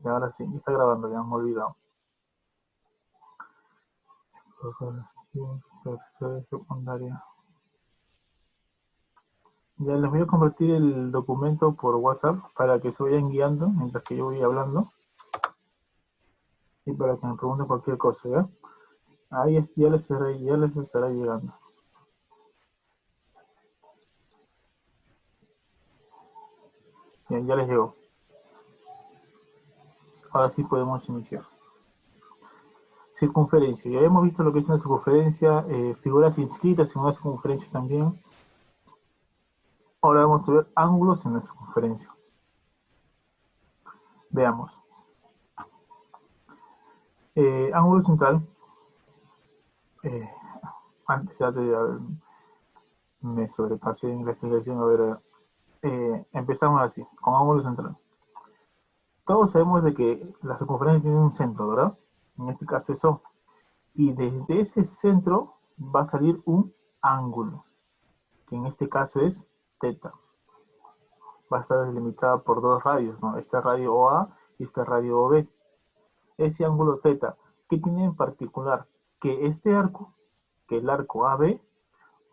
Y ahora sí, está grabando, ya me he olvidado. Tercera, secundaria. Ya les voy a compartir el documento por WhatsApp para que se vayan guiando mientras que yo voy hablando y para que me pregunten cualquier cosa, ¿ya? Ahí ya les estará llegando. Bien, ya les llegó. Ahora sí podemos iniciar. Circunferencia. Ya hemos visto lo que es una circunferencia, figuras inscritas en una circunferencia también. Ahora vamos a ver ángulos en la circunferencia. Veamos. Ángulo central. Eh, Antes ya me sobrepasé en la explicación. A ver, empezamos así, con ángulo central. Todos sabemos de que la circunferencia tiene un centro, ¿verdad? En este caso es O. Y desde ese centro va a salir un ángulo, que en este caso es teta. Va a estar delimitada por dos radios, ¿no? Este radio OA y este radio OB. Ese ángulo teta, ¿qué tiene en particular? Que este arco, que el arco AB,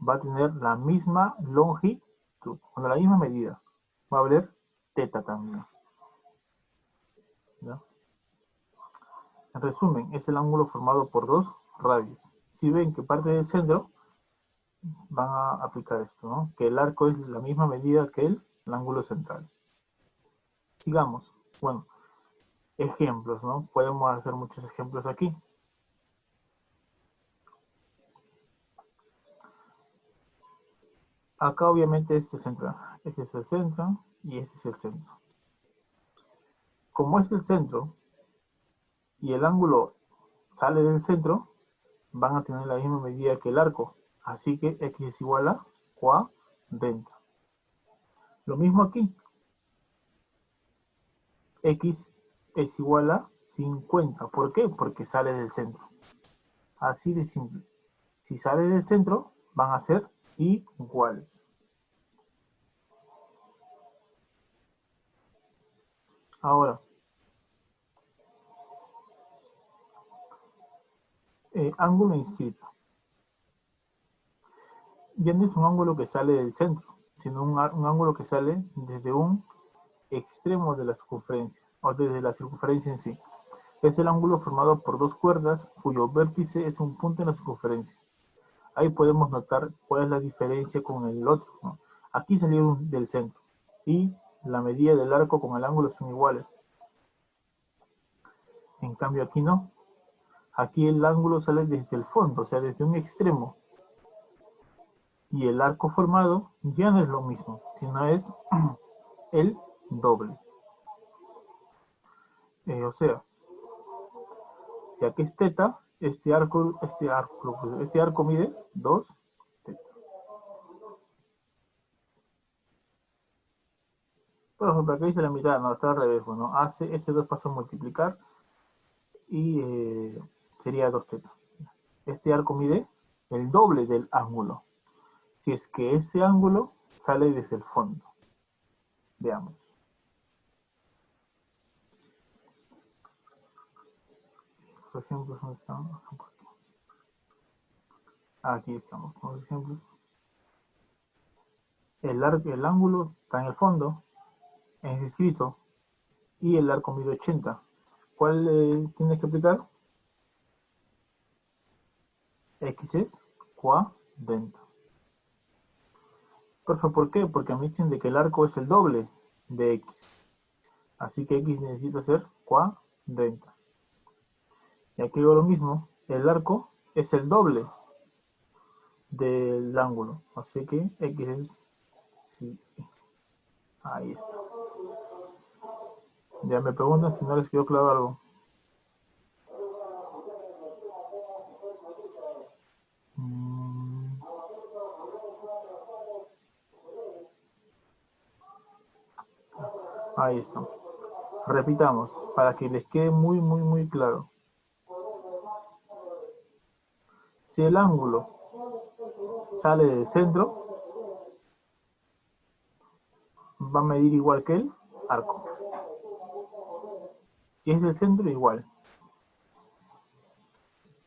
va a tener la misma longitud, con la misma medida. Va a valer teta también. ¿Ya? En resumen, es el ángulo formado por dos radios. Si ven que parte del centro, van a aplicar esto, ¿no? Que el arco es la misma medida que el ángulo central. Sigamos. Bueno, ejemplos, ¿no? Podemos hacer muchos ejemplos aquí. Acá obviamente este centro. Este es el centro y este es el centro. Como es el centro y el ángulo sale del centro, van a tener la misma medida que el arco. Así que x es igual a 40. Lo mismo aquí. X es igual a 50. ¿Por qué? Porque sale del centro. Así de simple. Si sale del centro, van a ser iguales. Ahora, ángulo inscrito. Ya no es un ángulo que sale del centro, sino un ángulo que sale desde un extremo de la circunferencia, o desde la circunferencia en sí. Es el ángulo formado por dos cuerdas cuyo vértice es un punto en la circunferencia. Ahí podemos notar cuál es la diferencia con el otro, ¿no? Aquí salió del centro y la medida del arco con el ángulo son iguales. En cambio aquí no. Aquí el ángulo sale desde el fondo, o sea, desde un extremo. Y el arco formado ya no es lo mismo, sino es el doble. O sea, si aquí es teta, este arco mide 2 teta. Por ejemplo, acá dice la mitad, no, está al revés. Bueno, hace este 2 pasa a multiplicar y sería 2 teta. Este arco mide el doble del ángulo. Si es que este ángulo sale desde el fondo. Veamos. Por ejemplo, ¿dónde están? Aquí estamos con los ejemplos. El ángulo está en el fondo, es escrito, y el arco mide 80. ¿Cuál tienes que aplicar? X es 40. ¿Por qué? Porque me dicen de que el arco es el doble de X. Así que X necesita ser 40. Y aquí digo lo mismo, el arco es el doble del ángulo. Así que X es, sí, ahí está. Ya me preguntan si no les quedó claro algo. Ahí está. Repitamos, para que les quede muy, muy, muy claro. Si el ángulo sale del centro, va a medir igual que el arco. Si es del centro, igual.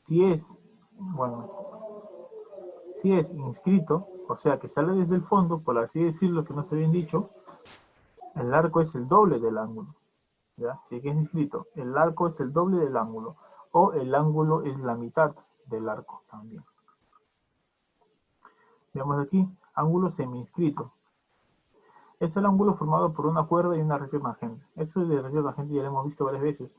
Si es, bueno, si es inscrito, o sea que sale desde el fondo, por así decirlo, que no está bien dicho, el arco es el doble del ángulo. ¿Ya? Si es inscrito, el arco es el doble del ángulo, o el ángulo es la mitad del arco también. Veamos aquí, ángulo semi-inscrito. Es el ángulo formado por una cuerda y una recta tangente. Eso de recta tangente ya lo hemos visto varias veces.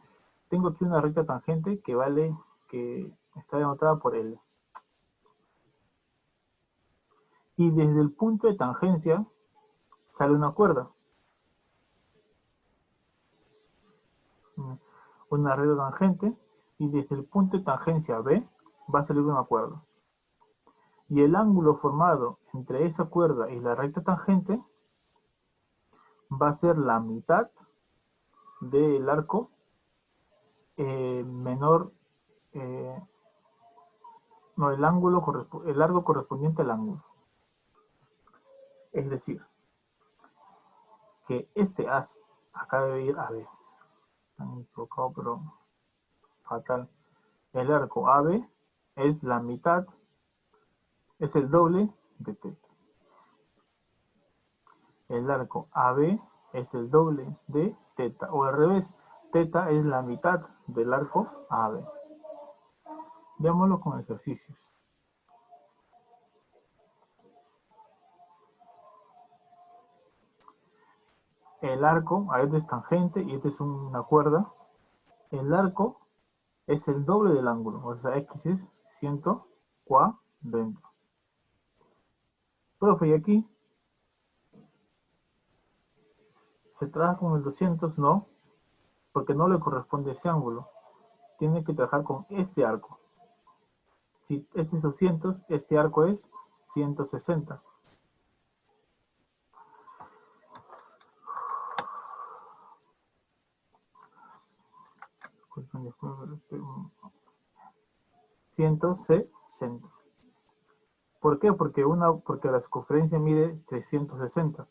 Tengo aquí una recta tangente que está denotada por L. Y desde el punto de tangencia sale una cuerda. Una recta tangente, y desde el punto de tangencia B va a salir una cuerda. Y el ángulo formado entre esa cuerda y la recta tangente va a ser la mitad del arco menor, no, el largo correspondiente al ángulo. Es decir, que este as, acá debe ir AB, han equivocado, pero fatal. El arco AB es la mitad, es el doble de teta. El arco AB es el doble de teta, o al revés, teta es la mitad del arco AB. Veámoslo con ejercicios. El arco, a este es tangente y este es una cuerda. El arco es el doble del ángulo, o sea, x es 140. Profe, y aquí se trabaja con el 200, no, porque no le corresponde ese ángulo. Tiene que trabajar con este arco. Si este es 200, este arco es 160. Este, 160. ¿Por qué? Porque la circunferencia mide 360.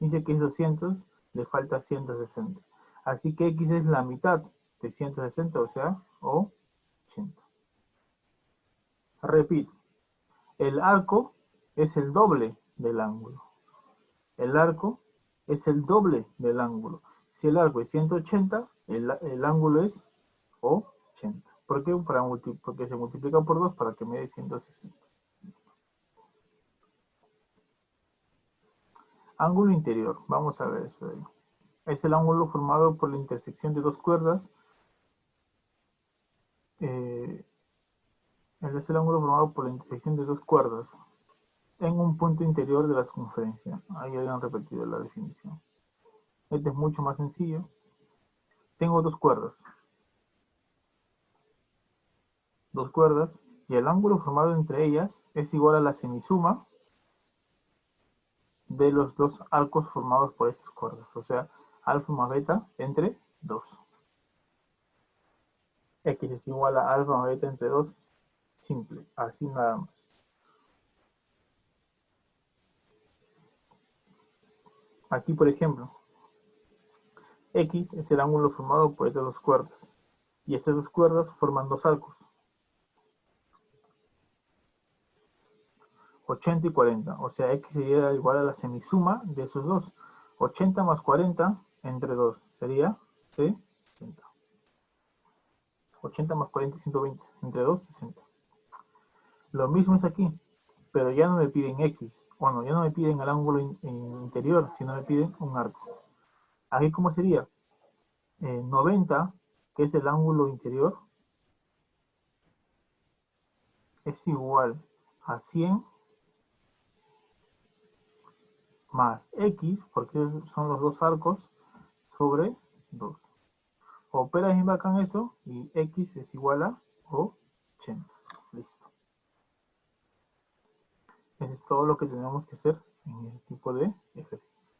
Dice que es 200, le falta 160. Así que x es la mitad de 160, o sea, 80. Repito, el arco es el doble del ángulo. El arco es el doble del ángulo. Si el arco es 180, el ángulo es 80. ¿Por qué? Porque se multiplica por 2 para que me dé 160. Listo. Ángulo interior. Vamos a ver eso de ahí. Es el ángulo formado por la intersección de dos cuerdas. Es el ángulo formado por la intersección de dos cuerdas en un punto interior de la circunferencia. Ahí habían repetido la definición. Este es mucho más sencillo. Tengo dos cuerdas, y el ángulo formado entre ellas es igual a la semisuma de los dos arcos formados por esas cuerdas, o sea, alfa más beta entre 2. X es igual a alfa más beta entre 2, simple, así nada más. Aquí, por ejemplo, X es el ángulo formado por estas dos cuerdas, y esas dos cuerdas forman dos arcos, 80 y 40, o sea, X sería igual a la semisuma de esos dos. 80 más 40 entre 2 sería 60. 80 más 40 es 120, entre 2, 60. Lo mismo es aquí, pero ya no me piden X, bueno, ya no me piden el ángulo interior, sino me piden un arco. Aquí, ¿cómo sería? 90, que es el ángulo interior, es igual a 100 más X, porque son los dos arcos, sobre 2. Opera bien bacán eso, y X es igual a 80. Listo. Eso es todo lo que tenemos que hacer en este tipo de ejercicios.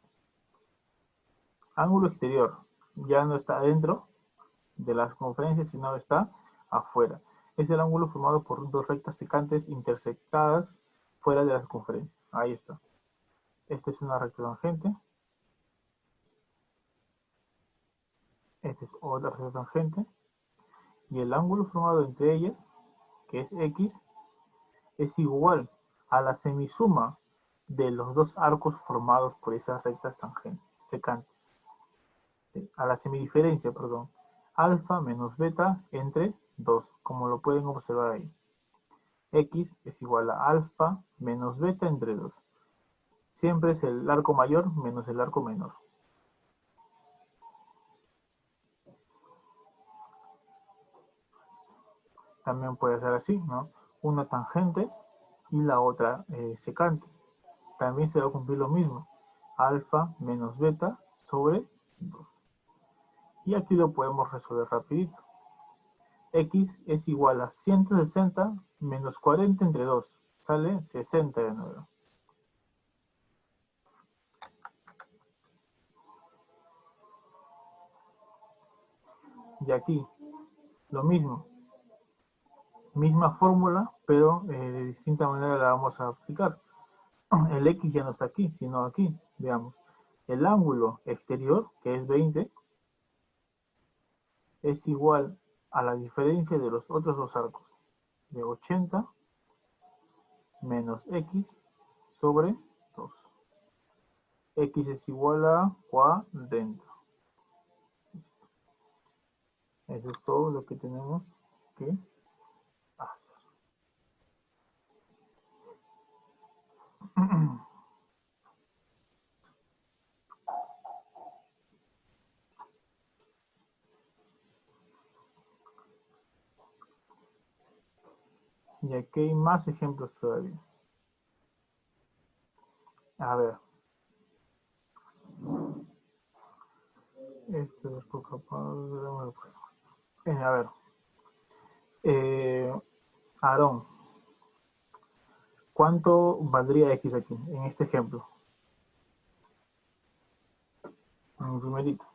Ángulo exterior. Ya no está dentro de las conferencias, sino está afuera. Es el ángulo formado por dos rectas secantes intersectadas fuera de la circunferencia. Ahí está. Esta es una recta tangente. Esta es otra recta tangente. Y el ángulo formado entre ellas, que es X, es igual a la semisuma de los dos arcos formados por esas rectas tangentes, secantes. A la semidiferencia, perdón. Alfa menos beta entre 2, como lo pueden observar ahí. X es igual a alfa menos beta entre 2. Siempre es el arco mayor menos el arco menor. También puede ser así, ¿no? Una tangente y la otra secante. También se va a cumplir lo mismo. Alfa menos beta sobre 2. Y aquí lo podemos resolver rapidito. X es igual a 160 menos 40 entre 2. Sale 60 de nuevo. Y aquí, lo mismo. Misma fórmula, pero de distinta manera la vamos a aplicar. El X ya no está aquí, sino aquí. Veamos. El ángulo exterior, que es 20, es igual a la diferencia de los otros dos arcos. De 80 menos X sobre 2. X es igual a 40. Eso es todo lo que tenemos que hacer. Y aquí hay más ejemplos todavía. A ver. Esto es poco capaz. A ver. Aarón, ¿cuánto valdría X aquí, en este ejemplo? En el primerito.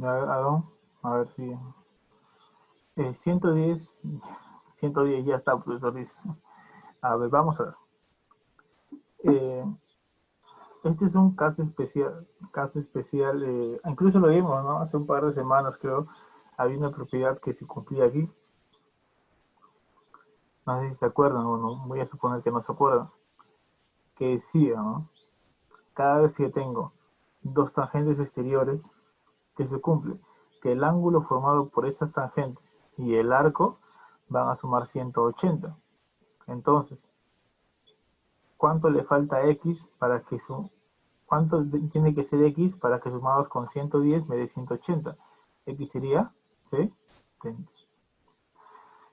Aarón, a ver si... 110, 110 ya está, profesor, dice. A ver, vamos a ver. Este es un caso especial, incluso lo vimos, ¿no? Hace un par de semanas, creo, había una propiedad que se cumplía aquí. No sé si se acuerdan o no, voy a suponer que no se acuerdan. Que decía, ¿no? Cada vez que tengo dos tangentes exteriores, que se cumple, que el ángulo formado por esas tangentes y el arco van a sumar 180. Entonces, ¿cuánto le falta a X para que cuánto tiene que ser X para que sumados con 110 me dé 180? X sería 70.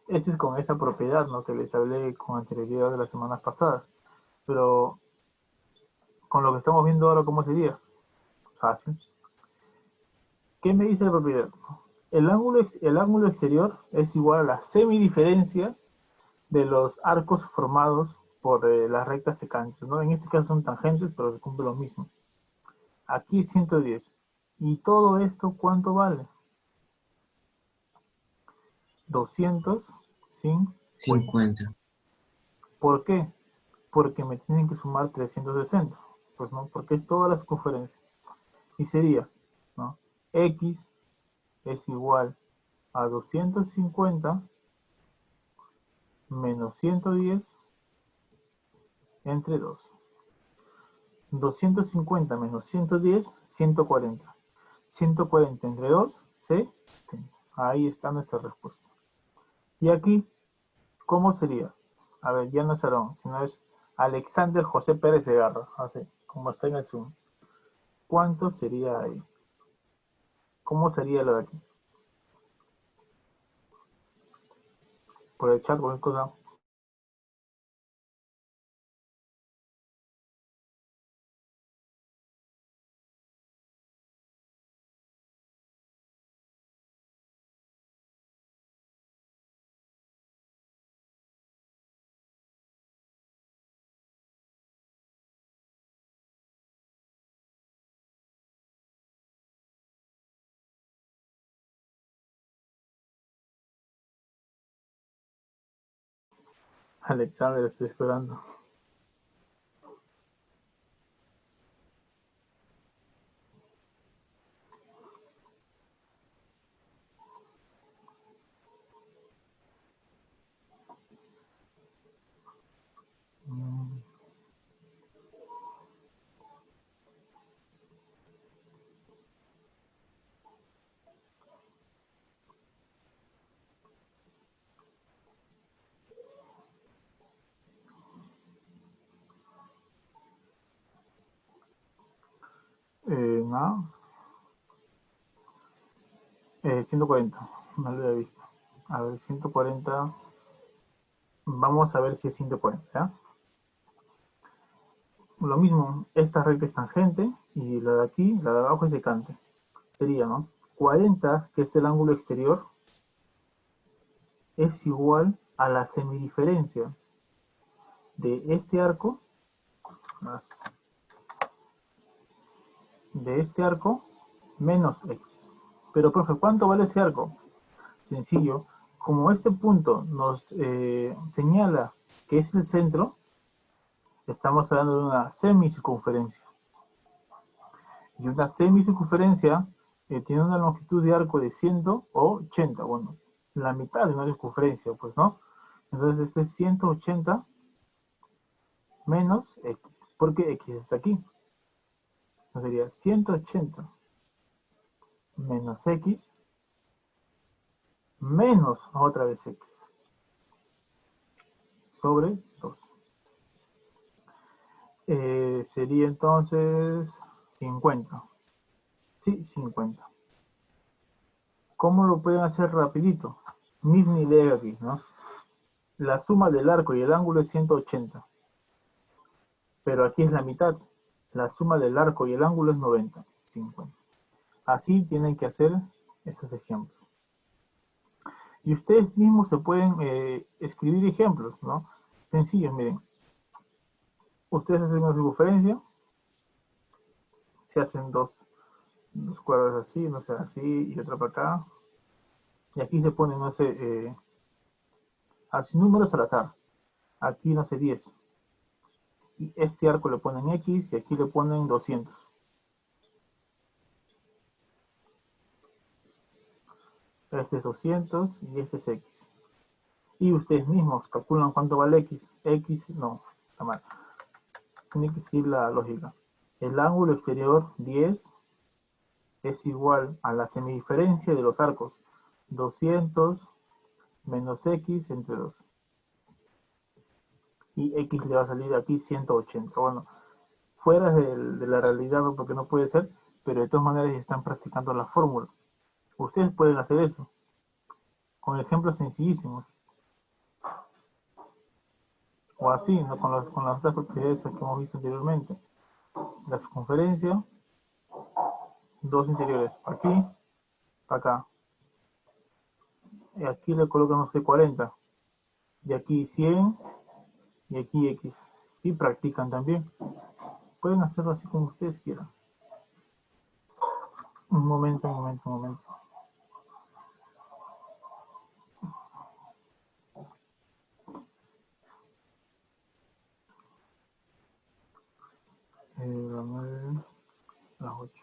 Este es con esa propiedad, ¿no? Que les hablé con anterioridad de las semanas pasadas. Pero con lo que estamos viendo ahora, ¿cómo sería? Fácil. ¿Qué me dice la propiedad? El ángulo exterior es igual a la semidiferencia de los arcos formados por las rectas secantes, ¿no? En este caso son tangentes, pero se cumple lo mismo. Aquí 110. ¿Y todo esto cuánto vale? 250. 50. ¿Por qué? Porque me tienen que sumar 360. Pues no, porque es toda la circunferencia. Y sería, ¿no? X es igual a 250 menos 110 entre 2. 250 menos 110, 140. 140 entre 2, 70. Ahí está nuestra respuesta. Y aquí, ¿cómo sería? A ver, ya no es Aarón, sino es Alexander José Pérez Segarra, así como está en el Zoom. ¿cuánto sería ahí? ¿Cómo sería lo de aquí? Por el chat, cualquier cosa. Alexander, estoy esperando. Nada. 140. No lo había visto. A ver, 140. Vamos a ver si es 140, ¿ya? Lo mismo, esta recta es tangente y la de aquí, la de abajo es secante. Sería, ¿no? 40, que es el ángulo exterior, es igual a la semidiferencia de este arco más de este arco menos x. Pero, profe, ¿cuánto vale ese arco? Sencillo, como este punto nos señala que es el centro, estamos hablando de una semicircunferencia. Y una semicircunferencia tiene una longitud de arco de 180, bueno, la mitad de una circunferencia, pues, ¿no? Entonces este es 180 menos x, porque x está aquí. Entonces sería 180 menos x menos otra vez x sobre 2. Sería entonces 50. Sí, 50. ¿Cómo lo pueden hacer rapidito? Misma idea aquí, ¿no? La suma del arco y el ángulo es 180. Pero aquí es la mitad. La suma del arco y el ángulo es 90, 50. Así tienen que hacer estos ejemplos. Y ustedes mismos se pueden escribir ejemplos, ¿no? Sencillos, miren. Ustedes hacen una circunferencia, se hacen dos cuadros así, no sé, así, y otra para acá. Y aquí se ponen, no sé, así números al azar. Aquí, no sé, 10. Y este arco le ponen X y aquí le ponen 200. Este es 200 y este es X. Y ustedes mismos calculan cuánto vale X. X, no, está mal. Tiene que seguir la lógica. El ángulo exterior 10 es igual a la semidiferencia de los arcos. 200 menos X entre 2. Y X le va a salir aquí 180. Bueno, fuera de la realidad, ¿no? Porque no puede ser, pero de todas maneras están practicando la fórmula. Ustedes pueden hacer eso con ejemplos sencillísimos. O así, ¿no? Con las otras propiedades que hemos visto anteriormente. La circunferencia, dos interiores, aquí, acá. Y aquí le colocan, no sé, 40. Y aquí 100 y aquí X. Y practican también. Pueden hacerlo así como ustedes quieran. Un momento, un momento, un momento. Las 9, las 8.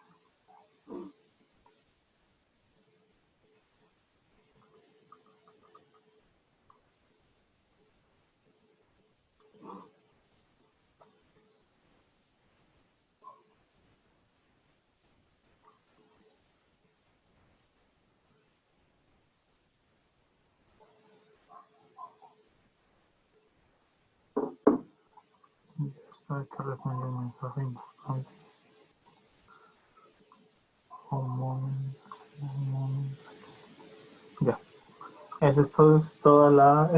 Está respondiendo un mensaje importante. Ya. Eso es toda la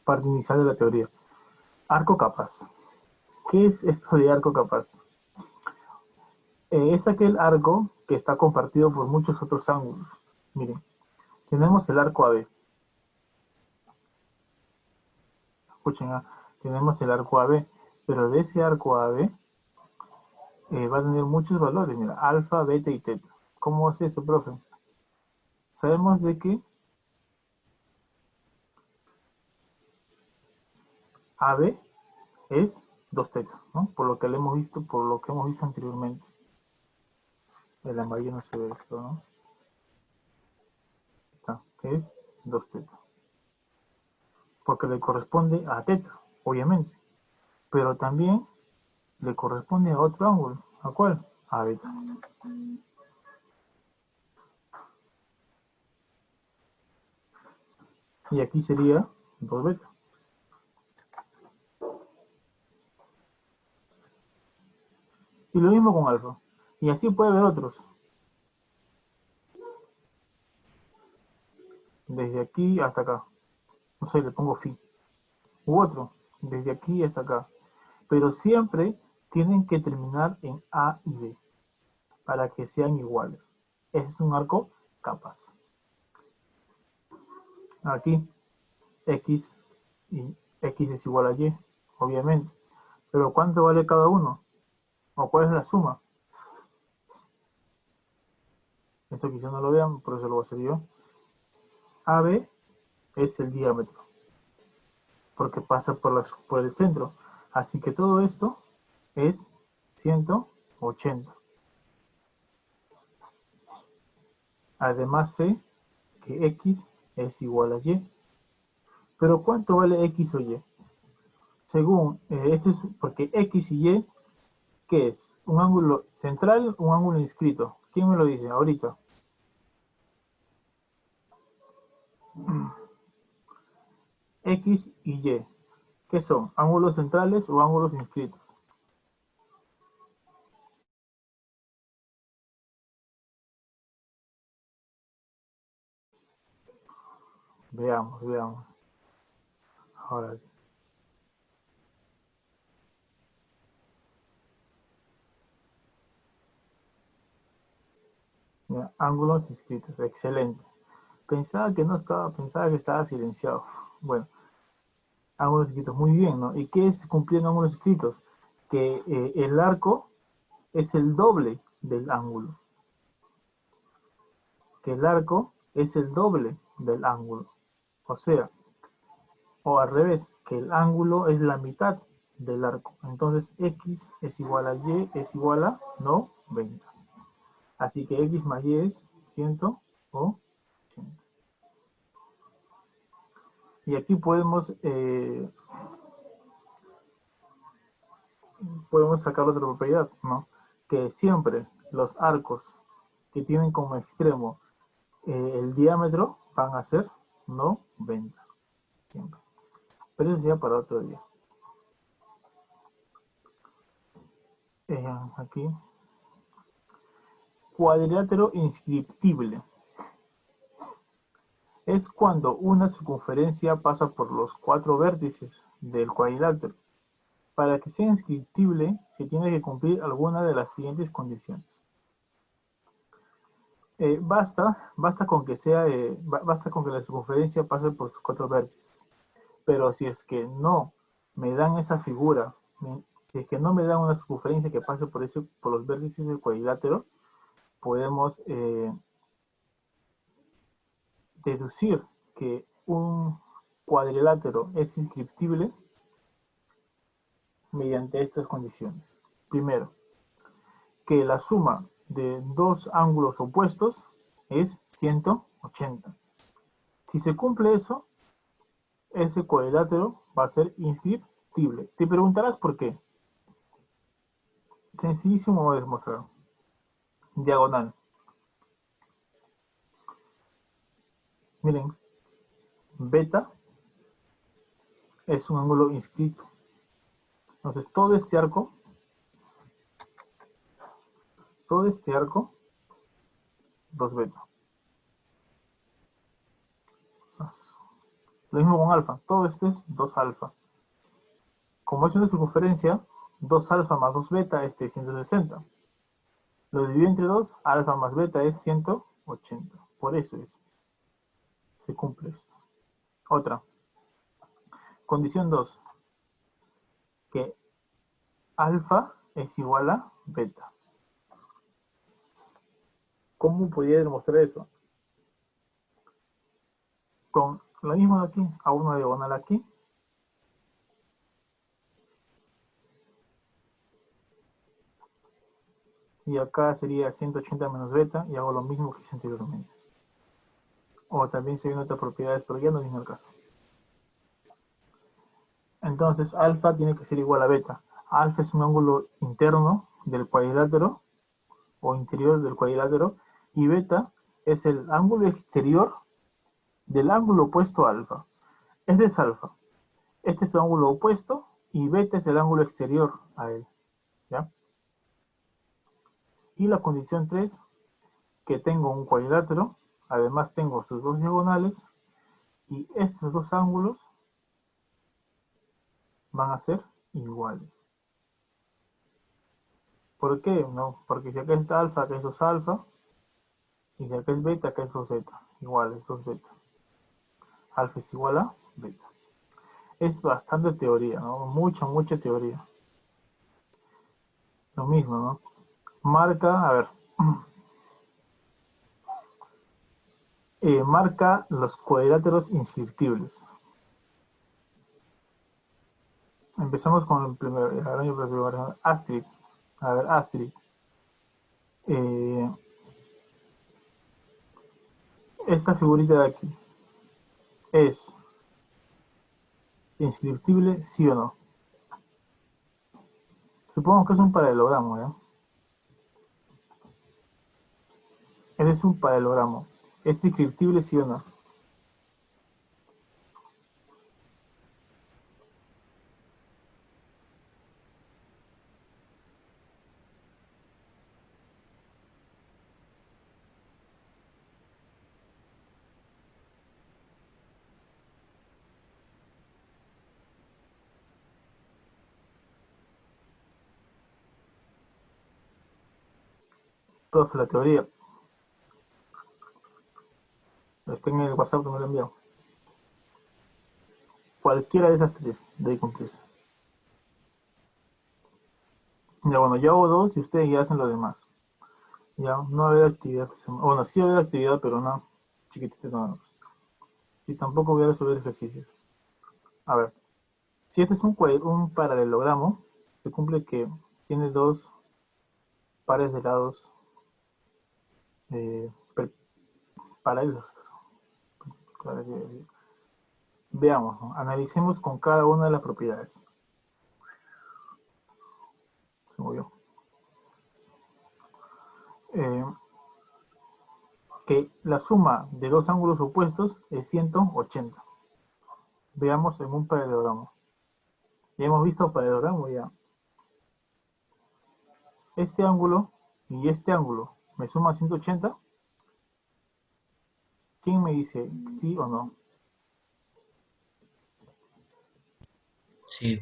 parte inicial de la teoría. Arco capaz. ¿Qué es esto de arco capaz? Es aquel arco que está compartido por muchos otros ángulos. Miren, tenemos el arco AB. Escuchen, tenemos el arco AB, pero de ese arco AB va a tener muchos valores. Mira, alfa, beta y teta. ¿Cómo es eso, profe? Sabemos de que AB es 2 teta, ¿no? Por lo que hemos visto anteriormente. El amarillo no se ve esto, ¿no? Está, que es 2 teta. Porque le corresponde a teta, obviamente. Pero también le corresponde a otro ángulo. ¿A cuál? A beta. Y aquí sería 2 beta. Y lo mismo con alfa. Y así puede haber otros. Desde aquí hasta acá. No sé, le pongo phi. U otro. Desde aquí hasta acá. Pero siempre tienen que terminar en A y B. Para que sean iguales. Ese es un arco capaz. Aquí X y X es igual a Y, obviamente. Pero ¿cuánto vale cada uno? ¿O cuál es la suma? Esto quizá no lo vean, por eso lo voy a hacer yo. AB es el diámetro, porque pasa por el centro. Así que todo esto es 180. Además sé que X es igual a Y. Pero ¿cuánto vale X o Y? Según, esto es porque X y Y, ¿qué es? ¿Un ángulo central o un ángulo inscrito? ¿Quién me lo dice ahorita? X y Y. ¿Qué son? ¿Ángulos centrales o ángulos inscritos? Veamos, veamos. Ahora sí. Mira, ángulos inscritos. Excelente. Pensaba que estaba silenciado. Bueno, ángulos inscritos. Muy bien, ¿no? ¿Y qué es cumplir en ángulos inscritos? Que el arco es el doble del ángulo. Que el arco es el doble del ángulo. O sea, o al revés, que el ángulo es la mitad del arco. Entonces X es igual a Y es igual a 90. Así que X más Y es 180. Y aquí podemos sacar otra propiedad, ¿no? Que siempre los arcos que tienen como extremo el diámetro van a ser 90. Siempre. Pero eso sería para otro día. Aquí. Cuadrilátero inscriptible. Es cuando una circunferencia pasa por los 4 vértices del cuadrilátero. Para que sea inscriptible, se tiene que cumplir alguna de las siguientes condiciones. Basta con que basta con que la circunferencia pase por sus 4 vértices. Pero si es que no me dan esa figura, si es que no me dan una circunferencia que pase por los vértices del cuadrilátero, podemos deducir que un cuadrilátero es inscriptible mediante estas condiciones. Primero, que la suma de dos ángulos opuestos es 180. Si se cumple eso, ese cuadrilátero va a ser inscriptible. Te preguntarás por qué. Sencillísimo de demostrar. Diagonal. Miren, beta es un ángulo inscrito. Entonces todo este arco 2 beta. Lo mismo con alfa. Todo esto es 2 alfa. Como es una circunferencia, 2 alfa más 2 beta es 160. Lo divido entre 2, alfa más beta es 180. Por eso se cumple esto. Otra. Condición 2. Que alfa es igual a beta. ¿Cómo podría demostrar eso? Con lo mismo de aquí, a una diagonal aquí. Y acá sería 180 menos beta y hago lo mismo que hice anteriormente. O también se ven otras propiedades, pero ya no viene el caso. Entonces alfa tiene que ser igual a beta. Alfa es un ángulo interno del cuadrilátero o interior del cuadrilátero y beta es el ángulo exterior del ángulo opuesto a alfa. Este es alfa. Este es su ángulo opuesto y beta es el ángulo exterior a él. ¿Ya? Y la condición 3, que tengo un cuadrilátero, además tengo sus dos diagonales y estos dos ángulos van a ser iguales. ¿Por qué? No, porque si acá está alfa, acá es 2 alfa, y si acá es beta, acá es 2 beta, iguales, 2 beta. Alfa es igual a beta. Es bastante teoría, ¿no? Mucha teoría. Lo mismo, ¿no? Marca, a ver, marca los cuadriláteros inscriptibles. Empezamos con el primero, Astrid. A ver, Astrid. Esta figurita de aquí, ¿es inscriptible, sí o no? Supongo que es un paralelogramo, ¿ya? Ese es un paralelogramo. ¿Es inscriptible, sí o no? Profe, la teoría. Está en el WhatsApp que me lo enviado. Cualquiera de esas tres debe cumplirse. Ya bueno, yo hago dos y ustedes ya hacen lo demás. Ya no va a haber actividad. Bueno, sí va a haber actividad, pero no chiquititas nada más. Y tampoco voy a resolver ejercicios. A ver, si este es un paralelogramo, se cumple que tiene dos pares de lados eh, paralelos. Veamos, ¿no? Analicemos con cada una de las propiedades. Se movió. Que la suma de dos ángulos opuestos es 180. Veamos en un paralelogramo. Ya hemos visto paralelogramo ya. Este ángulo y este ángulo me suma 180. ¿Quién me dice sí o no? Sí,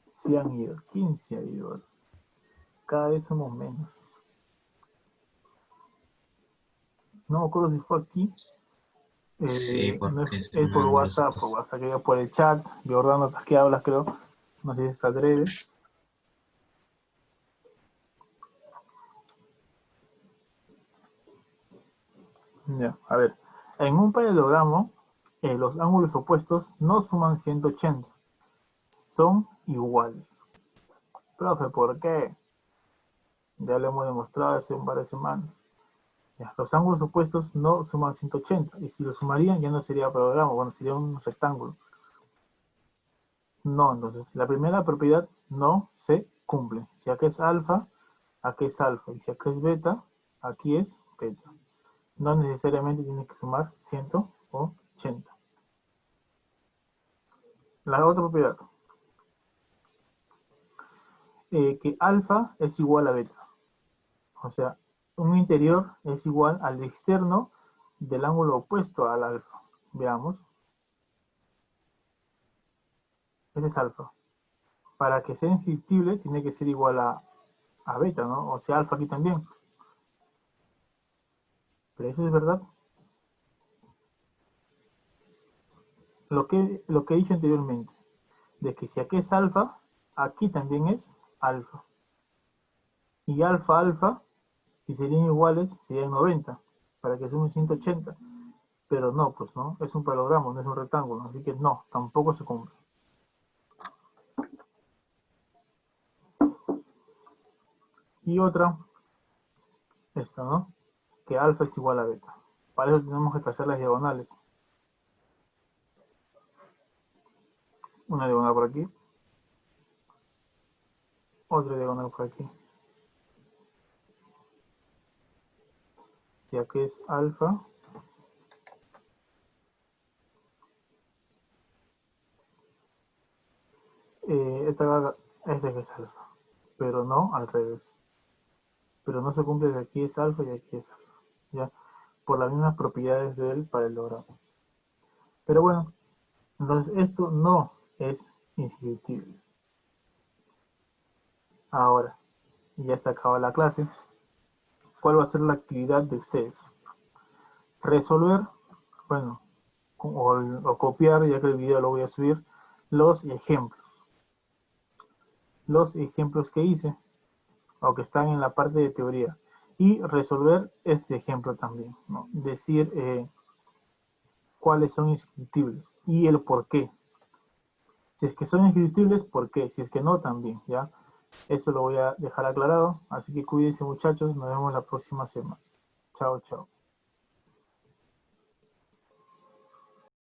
Sí han ido. ¿Quién se ha ido? Cada vez somos menos. No me acuerdo si fue aquí. sí, No porque es son ángulos por opuestos. WhatsApp, que por el chat. Jordano, ¿qué hablas, creo? No sé si es adrede. Ya, a ver. En un paralelogramo, los ángulos opuestos no suman 180. Son iguales. Profe, ¿por qué? Ya lo hemos demostrado hace un par de semanas. Ya, los ángulos opuestos no suman 180. Y si lo sumarían, ya no sería paralelogramo, bueno, sería un rectángulo. No, entonces, la primera propiedad no se cumple. Si acá es alfa, aquí es alfa. Y si acá es beta, aquí es beta. No necesariamente tiene que sumar 180. La otra propiedad, que alfa es igual a beta. O sea, un interior es igual al externo del ángulo opuesto al alfa. Veamos. Este es alfa. Para que sea inscriptible tiene que ser igual a beta, ¿no? O sea, alfa aquí también. Pero eso es verdad. Lo que he dicho anteriormente, de que si aquí es alfa, aquí también es alfa. Y alfa, alfa, si serían iguales, serían 90, para que sume 180. Pero no, pues no, es un paralogramo, no es un rectángulo, así que no, tampoco se cumple. Y otra, esta, ¿no? Que alfa es igual a beta. Para eso tenemos que trazar las diagonales. Una diagonal por aquí, otra diagonal por aquí. Y aquí es alfa. Este que es alfa. Pero no al revés. Pero no se cumple que aquí es alfa y aquí es alfa. ¿Ya? Por las mismas propiedades del paralelogramo. Pero bueno, entonces esto no es inscriptible. Ahora, ya se acaba la clase. ¿Cuál va a ser la actividad de ustedes? Resolver, bueno, o copiar, ya que el video lo voy a subir, los ejemplos. Los ejemplos que hice, o que están en la parte de teoría. Y resolver este ejemplo también, ¿no? Decir cuáles son inscriptibles y el por qué. Si es que son inscriptibles, ¿por qué? Si es que no, también, ¿ya? Eso lo voy a dejar aclarado. Así que cuídense, muchachos. Nos vemos la próxima semana. Chao, chao.